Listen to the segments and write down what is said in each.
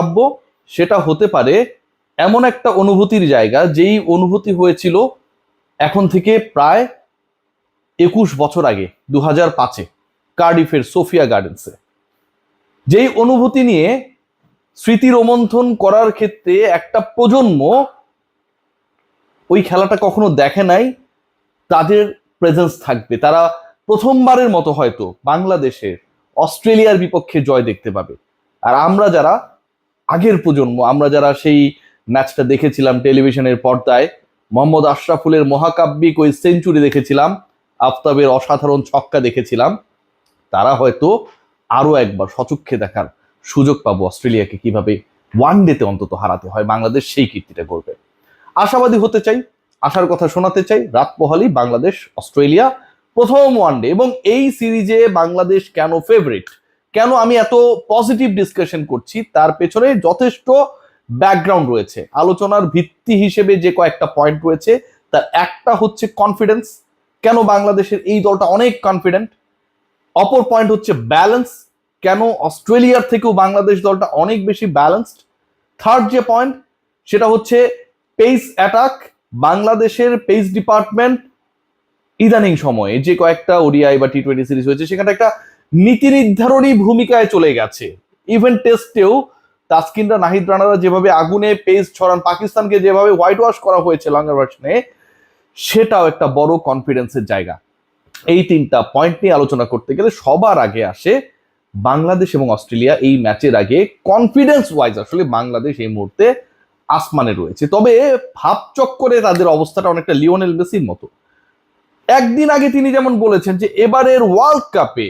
ভাবব সেটা হতে পারে এমন একটা অনুভূতির জায়গা যেই অনুভূতি হয়েছিল এখন থেকে প্রায় 21 বছর আগে 2005-এ কার্ডিফের সোফিয়া গার্ডেন্সে। যেই অনুভূতি নিয়ে স্মৃতি রোমন্থন করার ক্ষেত্রে একটা প্রজন্ম ওই খেলাটা কখনো দেখে নাই, তাদের প্রেজেন্স থাকবে। তারা প্রথমবারের মতো হয়তো বাংলাদেশের অস্ট্রেলিয়ার বিপক্ষে জয় দেখতে পাবে। আর আমরা যারা আগের প্রজন্ম, আমরা যারা সেই ম্যাচটা দেখেছিলাম টেলিভিশনের পর্দায়, মোহাম্মদ আশরাফুলের মহাকাব্যিক ওই সেঞ্চুরি দেখেছিলাম, আফতাবের অসাধারণ ছক্কা দেখেছিলাম, তারা হয়তো আরো একবার সচক্ষে দেখার সুযোগ পাবো অস্ট্রেলিয়াকে কিভাবে ওয়ানডেতে অন্তত হারাতে হয়। বাংলাদেশ সেই কীর্তিটা করবে। আশাবাদী হতে চাই, আশার কথা শোনাতে চাই। রাত পোহালি বাংলাদেশ অস্ট্রেলিয়া প্রথম ওয়ানডে, এবং এই সিরিজে বাংলাদেশ কেন ফেভারিট, কেন আমি এত পজিটিভ ডিসকাশন করছি, তার পেছনে যথেষ্ট ব্যাকগ্রাউন্ড রয়েছে। আলোচনার ভিত্তি হিসেবে যে কয়েকটা পয়েন্ট রয়েছে, তার একটা হচ্ছে কনফিডেন্স, কেন বাংলাদেশের এই দলটা অনেক কনফিডেন্ট। অপর পয়েন্ট হচ্ছে ব্যালেন্স, কেন অস্ট্রেলিয়ার থেকেও বাংলাদেশ দলটা অনেক বেশি ব্যালেন্সড। থার্ড যে পয়েন্ট সেটা হচ্ছে পেস অ্যাটাক। বাংলাদেশের পেস ডিপার্টমেন্ট ইদানিং সময়ে যে কয়েকটা ওডিআই বা টি-20 সিরিজ হয়েছে সেখানে একটা নীতি নির্ধারণী ভূমিকায় চলে গেছে। ইভেন টেস্টেও তাসকিনরা, নাহিদ রানারা যেভাবে আগুনে পেস ছড়ান, পাকিস্তানকে যেভাবে হোয়াইট ওয়াশ করা হয়েছে লঙ্গার ভার্সনে, সেটাও একটা বড় কনফিডেন্সের জায়গা। এই তিনটা পয়েন্ট নিয়ে আলোচনা করতে গেলে সবার আগে আসে বাংলাদেশ এবং অস্ট্রেলিয়া। এই ম্যাচের আগে কনফিডেন্স ওয়াইজ আসলে বাংলাদেশ এই মুহূর্তে আসমানে রয়েছে। তবে ভাবচক্করে তাদের অবস্থাটা অনেকটা লিওনেল মেসির মতো। একদিন আগে তিনি যেমন বলেছেন যে এবারের ওয়ার্ল্ড কাপে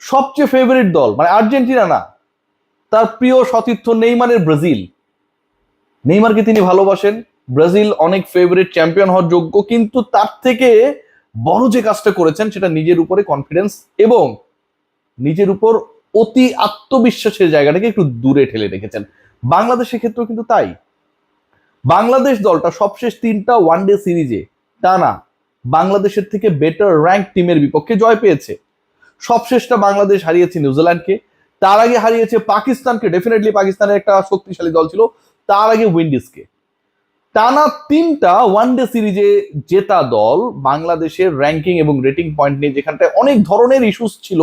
সবচেয়ে ফেভারিট দল মানে আর্জেন্টিনা না, তার প্রিয় সতীর্থ নেইমারের ব্রাজিল। নেইমারকে তিনি ভালোবাসেন, ব্রাজিল অনেক ফেভারিট, চ্যাম্পিয়ন হওয়ার যোগ্য, কিন্তু তার থেকে বড় যে কাজটা করেছেন সেটা নিজের উপরে কনফিডেন্স এবং নিজের উপর অতি আত্মবিশ্বাসের জায়গাটাকে একটু দূরে ঠেলে রেখেছেন। বাংলাদেশের ক্ষেত্রেও কিন্তু তাই। বাংলাদেশ দলটা সবশেষ 3টা ওয়ানডে সিরিজে টানা বাংলাদেশের থেকে বেটার র্যাঙ্ক টিমের বিপক্ষে জয় পেয়েছে। সবশেষটা বাংলাদেশ হারিয়েছে নিউজিল্যান্ডকে, তার আগে হারিয়েছে পাকিস্তানকে, ডেফিনেটলি পাকিস্তানের একটা শক্তিশালী দল ছিল, তার আগে উইন্ডিজকে। টানা 3টা ওয়ানডে সিরিজে জেতা দল বাংলাদেশের র্যাঙ্কিং এবং রেটিং পয়েন্ট নিয়ে যেখানটায় অনেক ধরনের ইস্যুস ছিল,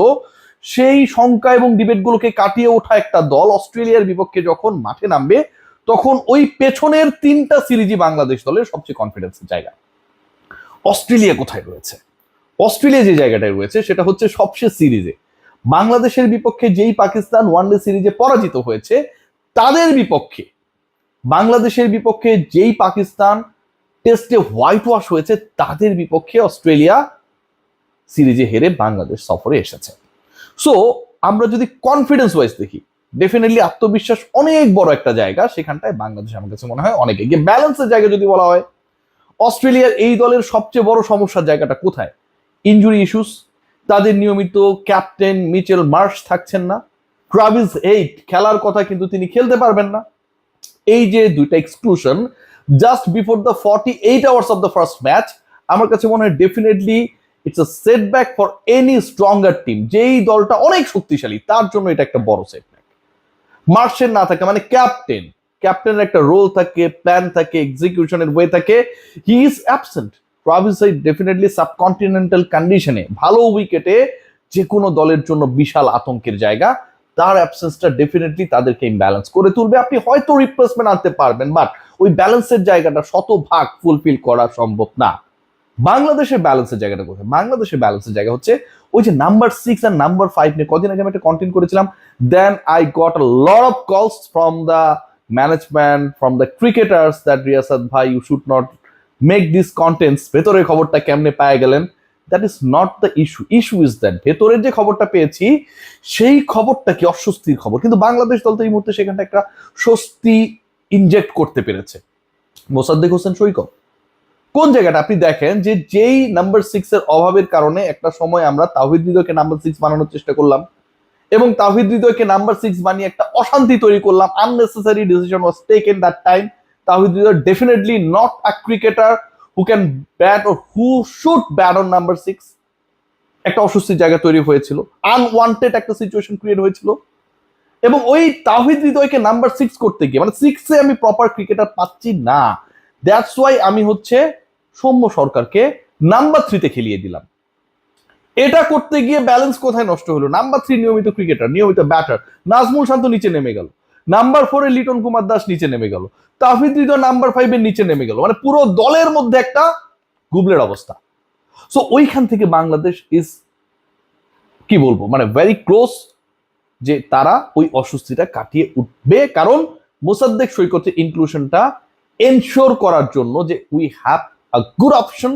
সেই শঙ্কা এবং ডিবেটগুলোকে কাটিয়ে ওঠা একটা দল অস্ট্রেলিয়ার বিপক্ষে যখন মাঠে নামবে, তখন ওই পেছনের 3টা সিরিজই বাংলাদেশ দলের সবচেয়ে কনফিডেন্সের জায়গা। অস্ট্রেলিয়া কোথায় রয়েছে? অস্ট্রেলিয়া যে জায়গাটায় রয়েছে সেটা হচ্ছে সবশেষ সিরিজে বাংলাদেশের বিপক্ষে যেই পাকিস্তান ওয়ানডে সিরিজে পরাজিত হয়েছে, তাদের বিপক্ষে বাংলাদেশের বিপক্ষে যেই পাকিস্তান টেস্টে হোয়াইট ওয়াশ হয়েছে, তাদের বিপক্ষে অস্ট্রেলিয়া সিরিজে হেরে বাংলাদেশ সফরে এসেছে। সো আমরা যদি কনফিডেন্স ওয়াইজ দেখি, ডেফিনেটলি আত্মবিশ্বাস অনেক বড় একটা জায়গা, সেখানটায় বাংলাদেশ আমার কাছে মনে হয় অনেক এগিয়ে। ব্যালেন্সের জায়গা যদি বলা হয়, অস্ট্রেলিয়ার এই দলের সবচেয়ে বড় সমস্যার জায়গাটা কোথায়? Injury issues. তাদের নিয়মিত ক্যাপ্টেন মিচেল মার্শ থাকছেন না, ট্রাভিস হেইট খেলার কথা কিন্তু তিনি খেলতে পারবেন না। এই যে দুইটা exclusion just before the 48 hours of the first match, আমার কাছে মনে হয় definitely it's a setback for any stronger team. যেই দলটা অনেক শক্তিশালী তার জন্য এটা একটা বড় সেটব্যাক। মার্শের না থাকে মানে ক্যাপ্টেনের একটা রোল থাকে, প্ল্যান থাকে, এক্সিকিউশনের ওয়ে থাকে, he is absent. Travis hate definitely subcontinental কন্ডিশনে ভালো উইকেটে যে কোনো দলের জন্য বিশাল আতঙ্কের জায়গা। তার অ্যাবসেন্সটা ডেফিনেটলি তাদেরকে ইমব্যালেন্স করে তুলবে। আপনি হয়তো রিপ্লেসমেন্ট আনতে পারবেন, বাট ওই ব্যালেন্সের জায়গাটা শতভাগ ফুলফিল করা সম্ভব না। বাংলাদেশের ব্যালেন্সের জায়গাটা কোথায়? বাংলাদেশের ব্যালেন্সের জায়গা হচ্ছে ওই যে নাম্বার 6 আর নাম্বার 5 নিয়ে কদিন আগে আমি একটা কন্টেন্ট করেছিলাম। Then I got a lot of calls from the management, from the cricketers that Riyasat ভাই you should not make this contents. ভেতরের খবরটা কেমনে পায়ে গেলেন? That is not the issue. Issue is that ভেতরের যে খবরটা পেয়েছি সেই খবরটা কি অস্বস্তির খবর, কিন্তু বাংলাদেশ দল তো এই মুহূর্তে সেখানটা একটা স্বস্তি ইনজেক্ট করতে পেরেছে। মোসাদ্দেক হোসেন সৈকত কোন জায়গাটা আপনি দেখেন যে যেই নাম্বার 6 এর অভাবের কারণে একটা সময় আমরা তাওহিদ হৃদয়কে নাম্বার 6 বানানোর চেষ্টা করলাম এবং তাওহিদ হৃদয়কে নাম্বার 6 বানিয়ে একটা অশান্তি তৈরি করলাম। Unnecessary decision was taken that time. Towhid Hridoy definitely not a cricketer who can bat or who should bat on number 6। একটা অস্বস্তির জায়গা তৈরি হয়েছিল, আনওয়ান্টেড একটা সিচুয়েশন ক্রিয়েট হয়েছিল। এবং ওই তাওহিদ হৃদয়কে নাম্বার 6 করতে গিয়ে মানে 6-এ আমি প্রপার ক্রিকেটার পাচ্ছি না, দ্যাটস ওয়াই আমি হচ্ছে সৌম্য সরকারকে নাম্বার 3-তে খেলিয়ে দিলাম। এটা করতে গিয়ে ব্যালেন্স কোথায় নষ্ট হলো? নাম্বার 3 নিয়মিত ক্রিকেটার, নিয়মিত ব্যাটার, নাজমুল শান্ত নিচে নেমে গেল, নাম্বার 4-এ লিটন কুমার দাস নিচে নেমে গেল, তাওহিদ হৃদয় নাম্বার 5-এর নিচে নেমে গেল, মানে পুরো দলের মধ্যে একটা গুবলের অবস্থা। সো ওইখান থেকে বাংলাদেশ ইজ কি বলবো মানে ভেরি ক্লোজ যে তারা ওই অস্বস্তিটা কাটিয়ে উঠবে, কারণ মোসাদ্দেক সৈকতের ইনক্লুশনটা এনশোর করার জন্য যে we have a good option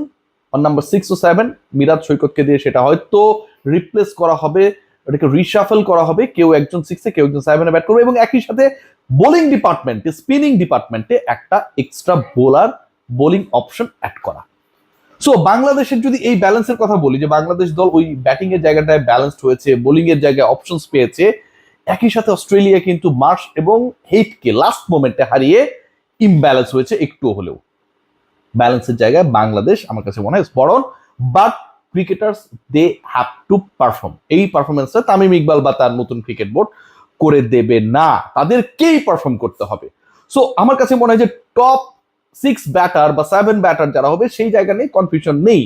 on number 6 ও 7। মিরাজ সৈকতকে দিয়ে সেটা হয়তো রিপ্লেস করা হবে, ওটাকে রিশাফল করা হবে, কেউ একজন 6-এ কেউ একজন 7-এ ব্যাট করবে, এবং একই সাথে বোলিং ডিপার্টমেন্টে, স্পিনিং ডিপার্টমেন্টে একটা extra bowler bowling option add করা। সো বাংলাদেশের যদি এই ব্যালেন্সের কথা বলি, যে বাংলাদেশ দল ওই ব্যাটিং এর জায়গাটায় ব্যালেন্সড হয়েছে, বোলিং এর জায়গায় অপশনস পেয়েছে, একই সাথে অস্ট্রেলিয়া কিন্তু মার্শ এবং হেইটকে লাস্ট মোমেন্টে হারিয়ে ইমব্যালেন্স হয়েছে একটু হলেও। ব্যালেন্সের জায়গায় বাংলাদেশ আমার কাছে মনে হয় spot on, but cricketers they have to perform. এই পারফরমেন্সটা তামিম ইকবাল বা তার নতুন ক্রিকেট বোর্ড করে দেবে না, তাদেরকেই পারফর্ম করতে হবে। সো আমার কাছে মনে হয় যে টপ 6 ব্যাটার বা 7 ব্যাটার যারা হবে সেই জায়গা নিয়ে কনফিউশন নেই।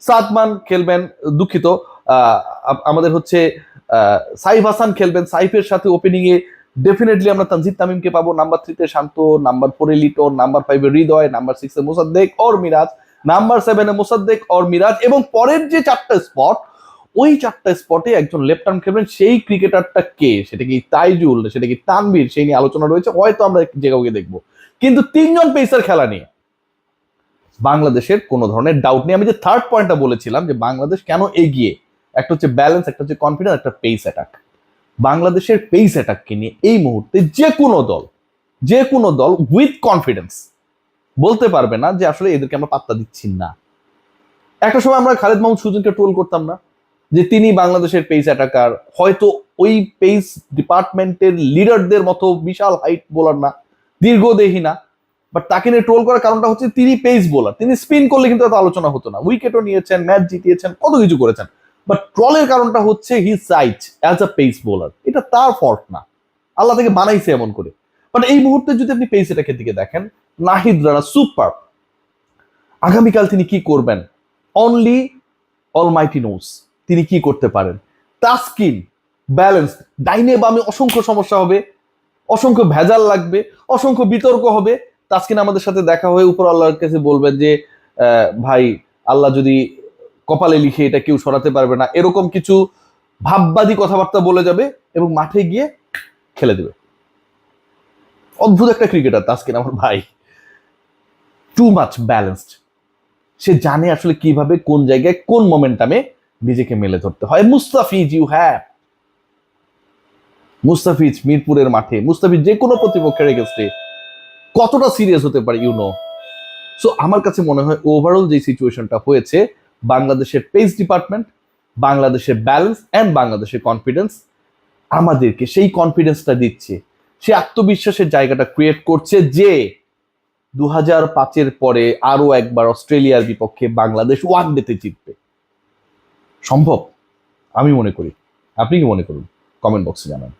সাদমান খেলবেন, দুঃখিত আমাদের হচ্ছে সাইফ হাসান খেলবেন, সাইফের সাথে ওপেনিং এ ডেফিনেটলি আমরা তানজিদ তামিমকে পাবো, নাম্বার 3-তে শান্ত, নাম্বার 4-এ লিটন, নাম্বার 5-এ হৃদয়, নাম্বার 6-এ মোসাদ্দেক অর মিরাজ, নাম্বার 7-এ মোসাদ্দেক অর মিরাজ, এবং পরের যে 4টা স্পট, ওই 4টা স্পটে একজন লেফট আর্ম খেলবেন, সেই ক্রিকেটারটা কে, সেটা কি তাইজুল, সেটা কি তানভীর, সেই নিয়ে আলোচনা রয়েছে, হয়তো আমরা যে কাউকে দেখবো, কিন্তু 3জন পেসার খেলা নিয়ে বাংলাদেশের কোনো ধরনের ডাউট নেই। আমি যে থার্ড পয়েন্টটা বলেছিলাম যে বাংলাদেশ কেন এগিয়ে, একটা হচ্ছে ব্যালেন্স, একটা হচ্ছে কনফিডেন্স, একটা পেস অ্যাটাক। বাংলাদেশের পেস অ্যাটাককে নিয়ে এই মুহূর্তে যে কোনো দল উইথ কনফিডেন্স বলতে পারবে না যে আসলে এদেরকে আমরা পাত্তা দিচ্ছি না। একটা সময় আমরা খালেদ মাহমুদ সুজনকে ট্রোল করতাম না যে তিনি বাংলাদেশের পেস অ্যাটাকার, হয়তো ওই পেস ডিপার্টমেন্টের লিডারদের মতো বিশাল হাইট বোলার না, দীর্ঘদেহী না, বাট তাকে নিয়ে ট্রোল করার কারণটা হচ্ছে তিনি পেস বোলার, তিনি স্পিন করলে কিন্তু এত আলোচনা হতো না, উইকেটও নিয়েছেন, ম্যাচ জিতিয়েছেন, কত কিছু করেছেন, বাট ট্রলের কারণটা হচ্ছে he sight as a pace bowler, এটা তার ফল্ট না, আল্লাহ থেকে বানাইছে এমন করে। বাট এই মুহূর্তে যদি আপনি পেস অ্যাটাকের দিকে দেখেন, নাহিদ রানা সুপার, আগামীকাল তিনি কি করবেন অনলি অলমাইটি নোস, তিনি কি করতে পারেন। তাসকিন ব্যালেন্স, ডাইনে বামে অসংখ্য সমস্যা হবে, অসংখ্য ভেজাল লাগবে, অসংখ্য বিতর্ক হবে। তাসকিন আমাদের সাথে দেখা হয়ে উপর আল্লাহর কাছে বলবেন যে ভাই আল্লাহ যদি কপালে লিখে এটা কেউ সরাতে পারবে না, এরকম কিছু ভাববাদী কথাবার্তা বলে যাবে এবং মাঠে গিয়ে খেলে দেবে। অদ্ভুত একটা ক্রিকেটার তাসকিন আমার ভাই, টু মাচ ব্যালেন্সড, সে জানে আসলে কিভাবে কোন জায়গায় কোন মোমেন্টামে নিজেকে মেলে ধরতে হয়। মুস্তাফিজ, ইউ হ্যাভ মুস্তাফিজ মিরপুরের মাঠে, মুস্তাফিজ যে কোনো প্রতিপক্ষের এগেইনস্টে কতটা সিরিয়াস হতে পারে ইউ নো। সো আমার কাছে মনে হয় ওভারঅল যে সিচুয়েশনটা হয়েছে, বাংলাদেশের পেস ডিপার্টমেন্ট, বাংলাদেশের ব্যালেন্স অ্যান্ড বাংলাদেশের কনফিডেন্স আমাদেরকে সেই কনফিডেন্সটা দিচ্ছে, সে আত্মবিশ্বাসের জায়গাটা ক্রিয়েট করছে যে 2005-এর পরে আরো একবার অস্ট্রেলিয়ার বিপক্ষে বাংলাদেশ ওয়ানডেতে জিতবে। সম্ভব? আমি মনে করি। আপনি কি মনে করুন? কমেন্ট বক্সে জানান।